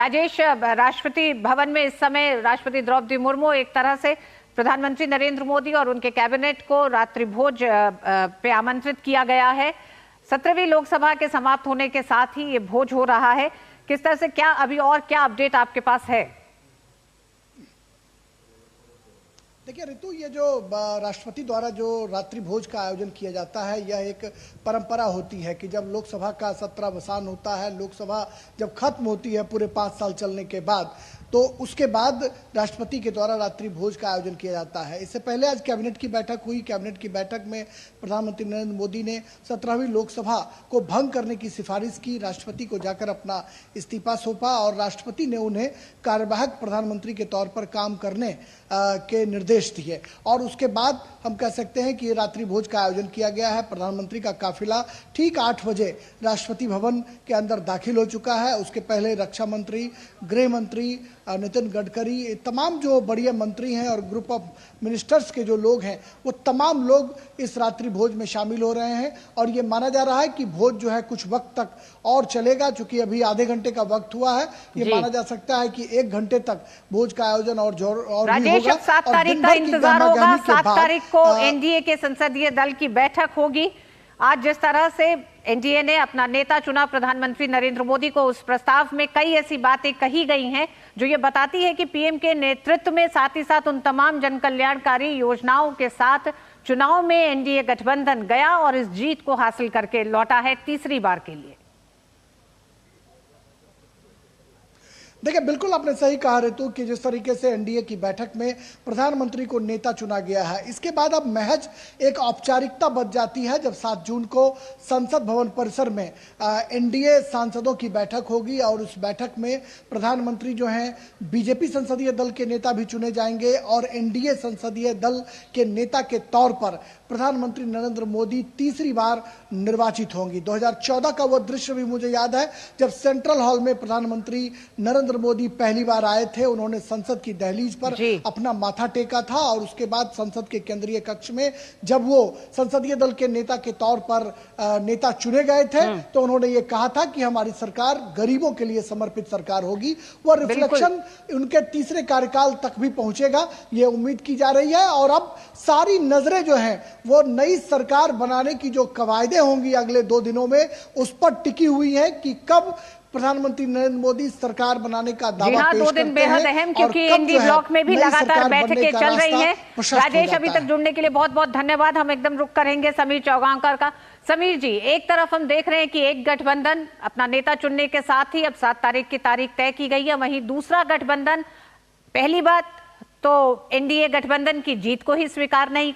राजेश, राष्ट्रपति भवन में इस समय राष्ट्रपति द्रौपदी मुर्मू एक तरह से प्रधानमंत्री नरेंद्र मोदी और उनके कैबिनेट को रात्रि भोज पे आमंत्रित किया गया है। 17वीं लोकसभा के समाप्त होने के साथ ही ये भोज हो रहा है। किस तरह से क्या अभी और क्या अपडेट आपके पास है? देखिए ऋतु, ये जो राष्ट्रपति द्वारा जो रात्रि भोज का आयोजन किया जाता है, यह एक परंपरा होती है कि जब लोकसभा का सत्र अवसान होता है, लोकसभा जब खत्म होती है पूरे 5 साल चलने के बाद, तो उसके बाद राष्ट्रपति के द्वारा रात्रि भोज का आयोजन किया जाता है। इससे पहले आज कैबिनेट की बैठक हुई। कैबिनेट की बैठक में प्रधानमंत्री नरेंद्र मोदी ने 17वीं लोकसभा को भंग करने की सिफारिश की। राष्ट्रपति को जाकर अपना इस्तीफा सौंपा और राष्ट्रपति ने उन्हें कार्यवाहक प्रधानमंत्री के तौर पर काम करने के निर्देश दिए। और उसके बाद हम कह सकते हैं कि ये रात्रि भोज का आयोजन किया गया है। प्रधानमंत्री का काफिला ठीक 8 बजे राष्ट्रपति भवन के अंदर दाखिल हो चुका है। उसके पहले रक्षा मंत्री, गृह मंत्री, नितिन गडकरी, तमाम जो बड़े मंत्री हैं और ग्रुप ऑफ मिनिस्टर्स के जो लोग हैं, वो तमाम लोग इस रात्रि भोज में शामिल हो रहे हैं। और ये माना जा रहा है कि भोज जो है कुछ वक्त तक और चलेगा, चूंकि अभी आधे घंटे का वक्त हुआ है। ये माना जा सकता है कि 1 घंटे तक भोज का आयोजन और भी होगा। 7 तारीख का इंतजार होगा। 7 तारीख को एनडीए के संसदीय दल की बैठक होगी। आज जिस तरह से एनडीए ने अपना नेता चुना प्रधानमंत्री नरेंद्र मोदी को, उस प्रस्ताव में कई ऐसी बातें कही गई हैं जो ये बताती है कि पीएम के नेतृत्व में साथ ही साथ उन तमाम जनकल्याणकारी योजनाओं के साथ चुनाव में एनडीए गठबंधन गया और इस जीत को हासिल करके लौटा है तीसरी बार के लिए। देखिए, बिल्कुल आपने सही कहा ऋतु कि जिस तरीके से एनडीए की बैठक में प्रधानमंत्री को नेता चुना गया है, इसके बाद अब महज एक औपचारिकता बच जाती है जब 7 जून को संसद भवन परिसर में एनडीए सांसदों की बैठक होगी। और उस बैठक में प्रधानमंत्री जो हैं बीजेपी संसदीय दल के नेता भी चुने जाएंगे और एनडीए संसदीय दल के नेता के तौर पर प्रधानमंत्री नरेंद्र मोदी तीसरी बार निर्वाचित होंगी। 2014 का वो दृश्य भी मुझे याद है जब सेंट्रल हॉल में प्रधानमंत्री नरेंद्र मोदी पहली बार आए थे। उन्होंने संसद की दहलीज पर अपना माथा टेका था और उसके बाद संसद के केंद्रीय कक्ष में जब वो संसदीय दल के नेता के तौर पर नेता चुने गए थे, तो उन्होंने ये कहा था कि हमारी सरकार गरीबों के लिए समर्पित सरकार होगी। वो रिफ्लेक्शन उनके तीसरे कार्यकाल तक भी पहुंचेगा, ये उम्मीद की जा रही है। और अब सारी नजरें जो हैं वो नई सरकार बनाने की जो कवायदे होंगी अगले 2 दिनों में, उस पर टिकी हुई है कि कब प्रधानमंत्री नरेंद्र मोदी सरकार बनाने का दावा पेश 2 दिन बेहद अहम, क्योंकि एनडी ब्लॉक में भी लगातार बैठकें चल रही हैं। राजेश, अभी तक जुड़ने के लिए बहुत बहुत धन्यवाद। हम एकदम रुक करेंगे समीर चौगांवकर का। समीर जी, एक तरफ हम देख रहे हैं कि एक गठबंधन अपना नेता चुनने के साथ ही अब 7 तारीख की तारीख तय की गई है, वहीं दूसरा गठबंधन पहली बात तो एनडीए गठबंधन की जीत को ही स्वीकार नहीं